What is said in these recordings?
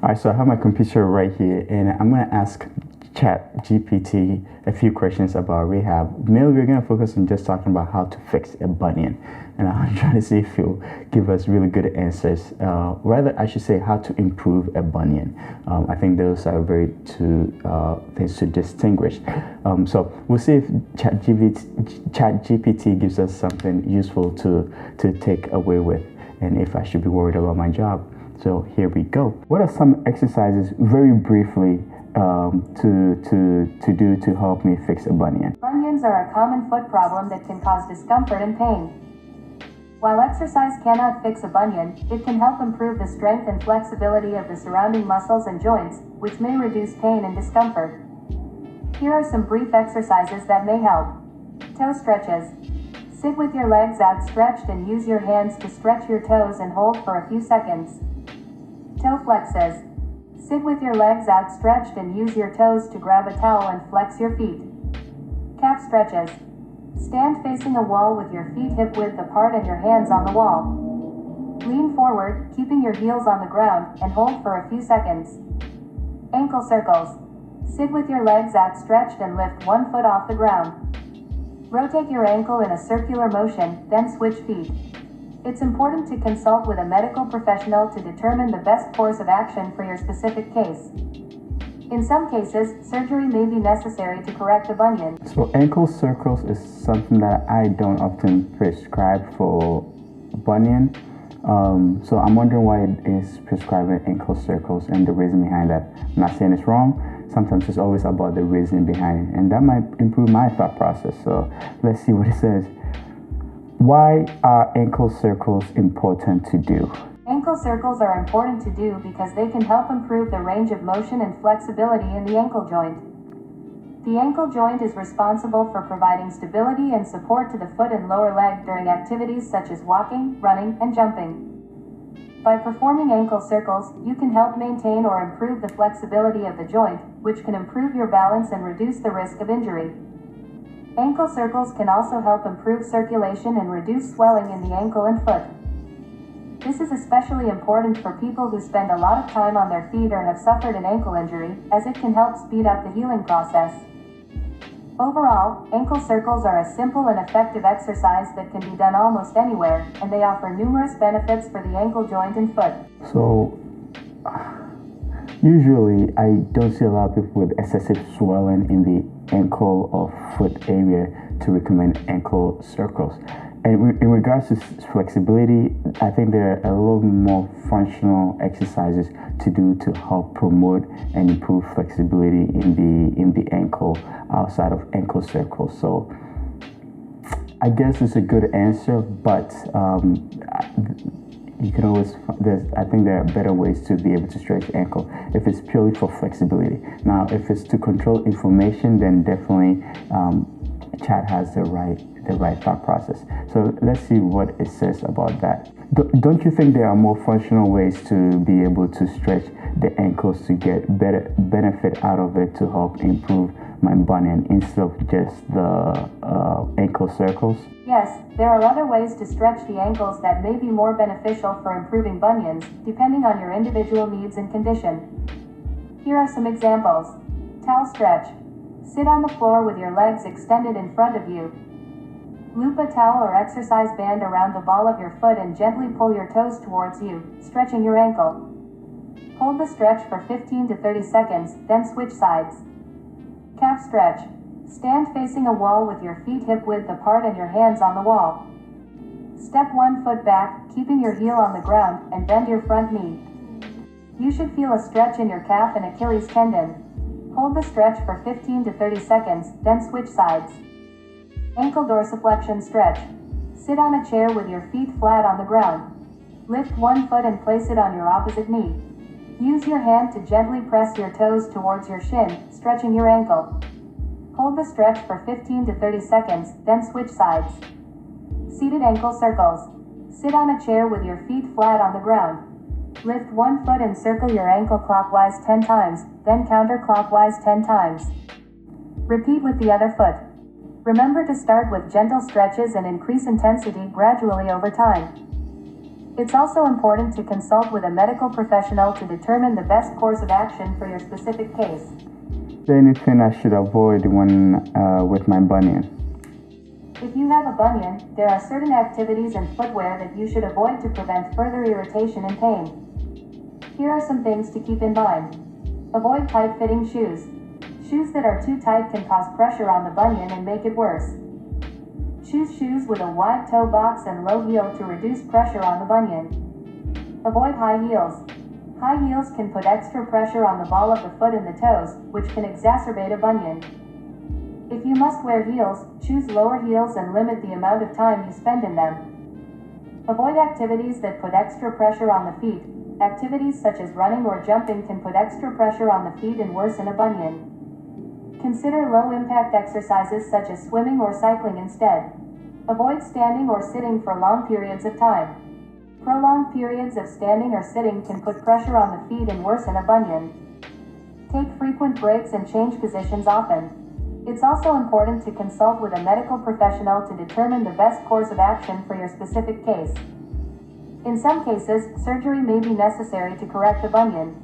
All right, so I have my computer right here, and I'm going to ask Chat GPT a few questions about rehab. Mainly, we're going to focus on just talking about how to fix a bunion, and I'm trying to see if he'll give us really good answers. Rather, I should say how to improve a bunion. I think those are very two things to distinguish. So we'll see if Chat GPT gives us something useful to take away with, and if I should be worried about my job. So here we go. What are some exercises, very briefly, to do to help me fix a bunion? Bunions are a common foot problem that can cause discomfort and pain. While exercise cannot fix a bunion, it can help improve the strength and flexibility of the surrounding muscles and joints, which may reduce pain and discomfort. Here are some brief exercises that may help. Toe stretches. Sit with your legs outstretched and use your hands to stretch your toes and hold for a few seconds. Toe flexes. Sit with your legs outstretched and use your toes to grab a towel and flex your feet. Calf stretches. Stand facing a wall with your feet hip width apart and your hands on the wall. Lean forward, keeping your heels on the ground, and hold for a few seconds. Ankle circles. Sit with your legs outstretched and lift one foot off the ground. Rotate your ankle in a circular motion, then switch feet. It's important to consult with a medical professional to determine the best course of action for your specific case. In some cases, surgery may be necessary to correct a bunion. So ankle circles is something that I don't often prescribe for bunion. So I'm wondering why it is prescribing ankle circles and the reason behind that. I'm not saying it's wrong. Sometimes it's always about the reason behind it, and that might improve my thought process. So let's see what it says. Why are ankle circles important to do? Ankle circles are important to do because they can help improve the range of motion and flexibility in the ankle joint. The ankle joint is responsible for providing stability and support to the foot and lower leg during activities such as walking, running, and jumping. By performing ankle circles, you can help maintain or improve the flexibility of the joint, which can improve your balance and reduce the risk of injury. Ankle circles can also help improve circulation and reduce swelling in the ankle and foot. This is especially important for people who spend a lot of time on their feet or have suffered an ankle injury, as it can help speed up the healing process. Overall, ankle circles are a simple and effective exercise that can be done almost anywhere, and they offer numerous benefits for the ankle joint and foot. So, usually I don't see a lot of people with excessive swelling in the ankle or foot area to recommend ankle circles. And in regards to flexibility, I think there are a little more functional exercises to do to help promote and improve flexibility in the ankle outside of ankle circles. So I guess it's a good answer, but you can always, I think there are better ways to be able to stretch ankle if it's purely for flexibility. Now, if it's to control inflammation, then definitely Chat has the right thought process. So let's see what it says about that. Don't you think there are more functional ways to be able to stretch the ankles to get better benefit out of it to help improve my bunion instead of just the ankle circles? Yes, there are other ways to stretch the ankles that may be more beneficial for improving bunions, depending on your individual needs and condition. Here are some examples. Towel stretch. Sit on the floor with your legs extended in front of you. Loop a towel or exercise band around the ball of your foot and gently pull your toes towards you, stretching your ankle. Hold the stretch for 15 to 30 seconds, then switch sides. Calf stretch. Stand facing a wall with your feet hip width apart and your hands on the wall. Step one foot back, keeping your heel on the ground, and bend your front knee. You should feel a stretch in your calf and Achilles tendon. Hold the stretch for 15 to 30 seconds, then switch sides. Ankle dorsiflexion stretch. Sit on a chair with your feet flat on the ground. Lift one foot and place it on your opposite knee. Use your hand to gently press your toes towards your shin, stretching your ankle. Hold the stretch for 15 to 30 seconds, then switch sides. Seated ankle circles. Sit on a chair with your feet flat on the ground. Lift one foot and circle your ankle clockwise 10 times, then counterclockwise 10 times. Repeat with the other foot. Remember to start with gentle stretches and increase intensity gradually over time. It's also important to consult with a medical professional to determine the best course of action for your specific case. Is there anything I should avoid when with my bunion? If you have a bunion, there are certain activities and footwear that you should avoid to prevent further irritation and pain. Here are some things to keep in mind. Avoid tight-fitting shoes. Shoes that are too tight can cause pressure on the bunion and make it worse. Choose shoes with a wide toe box and low heel to reduce pressure on the bunion. Avoid high heels. High heels can put extra pressure on the ball of the foot and the toes, which can exacerbate a bunion. If you must wear heels, choose lower heels and limit the amount of time you spend in them. Avoid activities that put extra pressure on the feet. Activities such as running or jumping can put extra pressure on the feet and worsen a bunion. Consider low-impact exercises such as swimming or cycling instead. Avoid standing or sitting for long periods of time. Prolonged periods of standing or sitting can put pressure on the feet and worsen a bunion. Take frequent breaks and change positions often. It's also important to consult with a medical professional to determine the best course of action for your specific case. In some cases, surgery may be necessary to correct the bunion.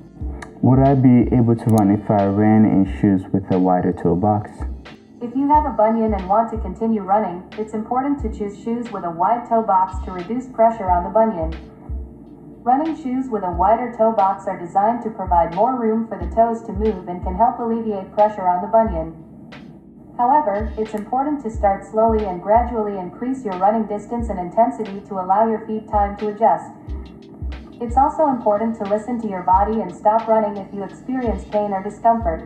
Would I be able to run if I ran in shoes with a wider toe box? If you have a bunion and want to continue running, it's important to choose shoes with a wide toe box to reduce pressure on the bunion. Running shoes with a wider toe box are designed to provide more room for the toes to move and can help alleviate pressure on the bunion. However, it's important to start slowly and gradually increase your running distance and intensity to allow your feet time to adjust. It's also important to listen to your body and stop running if you experience pain or discomfort.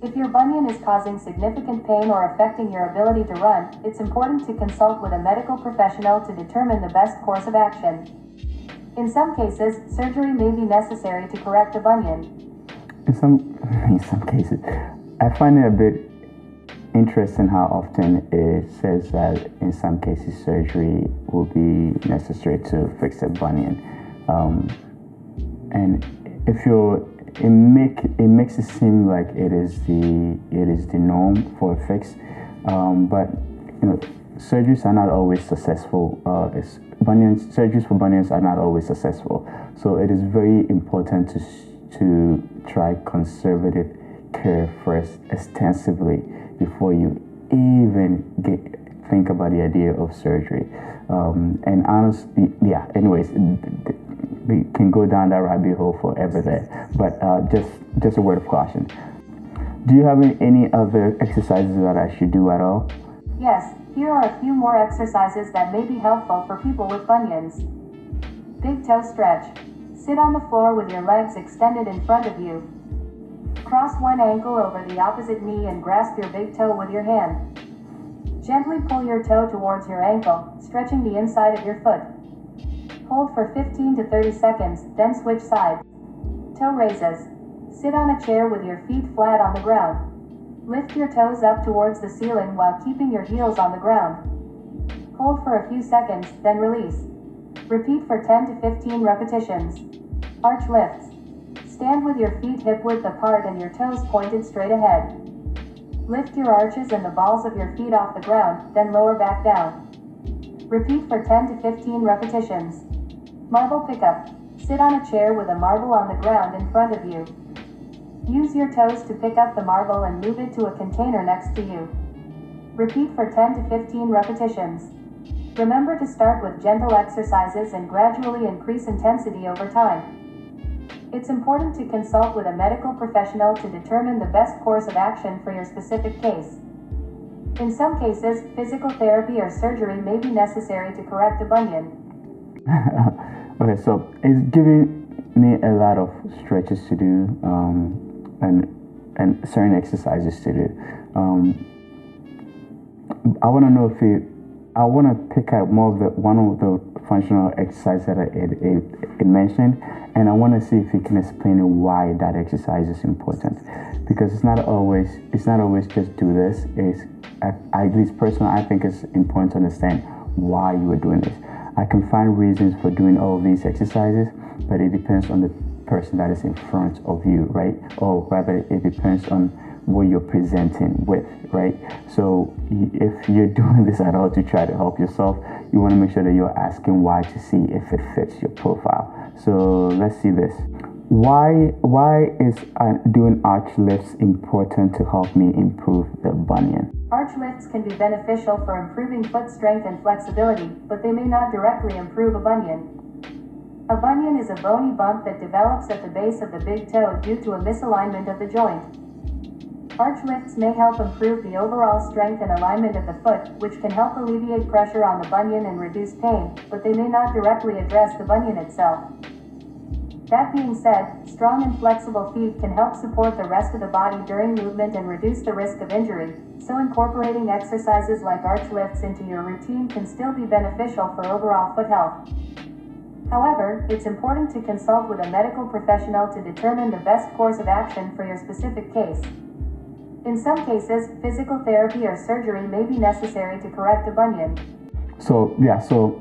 If your bunion is causing significant pain or affecting your ability to run, it's important to consult with a medical professional to determine the best course of action. In some cases, surgery may be necessary to correct the bunion. In some cases, I find it a bit interesting how often it says that in some cases surgery will be necessary to fix a bunion. And if it makes it seem like it is the norm for a fix, but surgeries are not always successful. Surgeries for bunions are not always successful. So it is very important to try conservative care first extensively before you even think about the idea of surgery. And honestly, anyways, we can go down that rabbit hole forever there. But just a word of caution. Do you have any other exercises that I should do at all? Yes, here are a few more exercises that may be helpful for people with bunions. Big toe stretch. Sit on the floor with your legs extended in front of you. Cross one ankle over the opposite knee and grasp your big toe with your hand. Gently pull your toe towards your ankle, stretching the inside of your foot. Hold for 15 to 30 seconds, then switch sides. Toe raises. Sit on a chair with your feet flat on the ground. Lift your toes up towards the ceiling while keeping your heels on the ground. Hold for a few seconds, then release. Repeat for 10 to 15 repetitions. Arch lifts. Stand with your feet hip-width apart and your toes pointed straight ahead. Lift your arches and the balls of your feet off the ground, then lower back down. Repeat for 10 to 15 repetitions. Marble pickup. Sit on a chair with a marble on the ground in front of you. Use your toes to pick up the marble and move it to a container next to you. Repeat for 10 to 15 repetitions. Remember to start with gentle exercises and gradually increase intensity over time. It's important to consult with a medical professional to determine the best course of action for your specific case. In some cases, physical therapy or surgery may be necessary to correct a bunion. Okay, so it's giving me a lot of stretches to do and certain exercises to do. I want to know I want to pick out one of the functional exercises that it mentioned, and I want to see if you can explain why that exercise is important, because it's not always just do this. At least personally, I think it's important to understand why you are doing this. I can find reasons for doing all of these exercises, but it depends on the person that is in front of you, right? Or rather, it depends on what you're presenting with, right? So if you're doing this at all to try to help yourself, you want to make sure that you're asking why to see if it fits your profile. So let's see this. Why is doing arch lifts important to help me improve the bunion? Arch lifts can be beneficial for improving foot strength and flexibility, but they may not directly improve a bunion. A bunion is a bony bump that develops at the base of the big toe due to a misalignment of the joint. Arch lifts may help improve the overall strength and alignment of the foot, which can help alleviate pressure on the bunion and reduce pain, but they may not directly address the bunion itself. That being said, strong and flexible feet can help support the rest of the body during movement and reduce the risk of injury, so incorporating exercises like arch lifts into your routine can still be beneficial for overall foot health. However, it's important to consult with a medical professional to determine the best course of action for your specific case. In some cases, physical therapy or surgery may be necessary to correct a bunion. So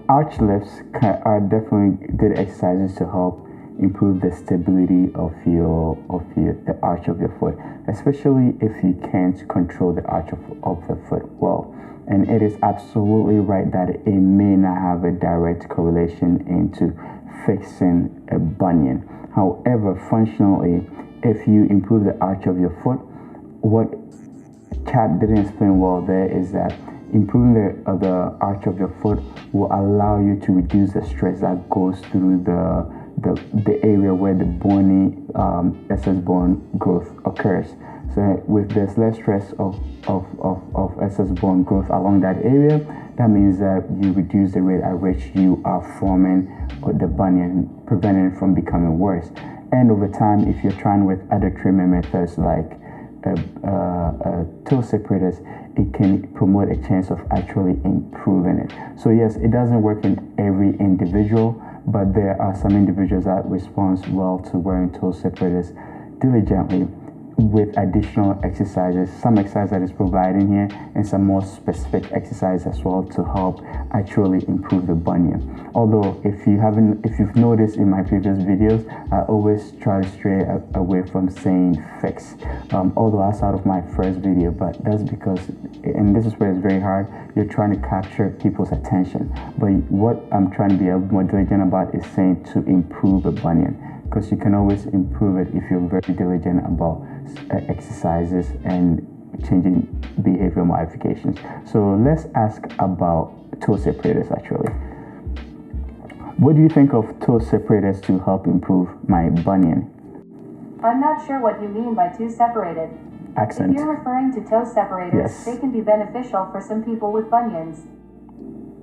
arch lifts are definitely good exercises to help improve the stability of the arch of your foot, especially if you can't control the arch of the foot well. And it is absolutely right that it may not have a direct correlation into fixing a bunion. However, functionally, if you improve the arch of your foot, what Chat didn't explain well there is that improving the arch of your foot will allow you to reduce the stress that goes through the area where the bony excess bone growth occurs. So with there's less stress of excess bone growth along that area, that means that you reduce the rate at which you are forming the bunion, preventing it from becoming worse. And over time, if you're trying with other treatment methods like toe separators, it can promote a chance of actually improving it. So yes, it doesn't work in every individual, but there are some individuals that respond well to wearing toe separators diligently with additional exercises, some exercise that is provided here, and some more specific exercise as well to help actually improve the bunion. Although if you've noticed in my previous videos, I always try to stray away from saying fix, although outside of my first video, but that's because, and this is where it's very hard, you're trying to capture people's attention. But what I'm trying to be more diligent about is saying to improve a bunion, because you can always improve it if you're very diligent about exercises and changing behavior modifications. So let's ask about toe separators actually. What do you think of toe separators to help improve my bunion? I'm not sure what you mean by toe separated. Accent. If you're referring to toe separators, Yes. they can be beneficial for some people with bunions.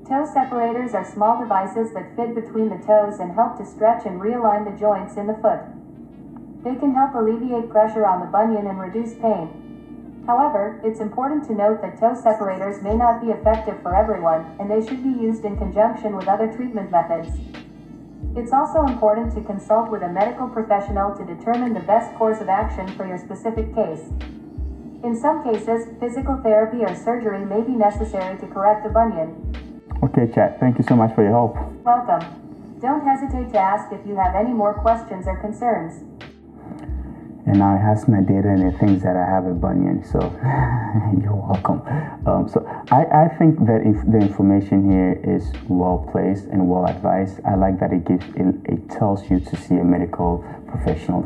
Toe separators are small devices that fit between the toes and help to stretch and realign the joints in the foot. They can help alleviate pressure on the bunion and reduce pain. However, it's important to note that toe separators may not be effective for everyone, and they should be used in conjunction with other treatment methods. It's also important to consult with a medical professional to determine the best course of action for your specific case. In some cases, physical therapy or surgery may be necessary to correct a bunion. Okay, Chat, thank you so much for your help. Welcome. Don't hesitate to ask if you have any more questions or concerns. And now it has my data and it thinks that I have a bunion, so you're welcome. So I think that the information here is well placed and well advised. I like that it tells you to see a medical professional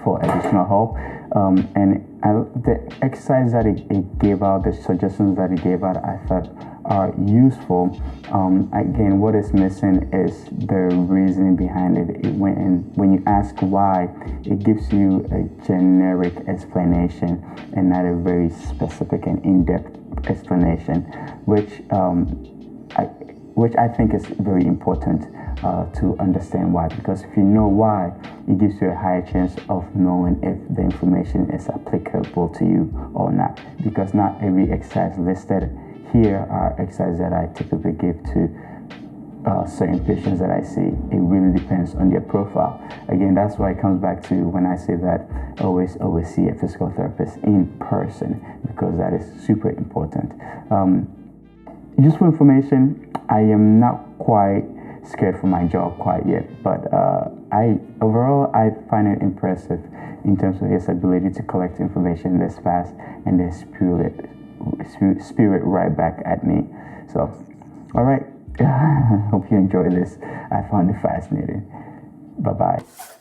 for additional help. The exercise that it gave out, the suggestions that it gave out, I thought are useful. Again, what is missing is the reasoning behind it. When you ask why, it gives you a generic explanation and not a very specific and in-depth explanation, which I think is very important to understand why. Because if you know why, it gives you a higher chance of knowing if the information is applicable to you or not. Because not every exercise listed here are exercises that I typically give to certain patients that I see. It really depends on their profile. Again, that's why it comes back to when I say that always see a physical therapist in person, because that is super important. Useful information. I am not quite scared for my job quite yet, but overall I find it impressive in terms of his ability to collect information this fast and then spew it right back at me. So, all right. Hope you enjoyed this. I found it fascinating. Bye bye.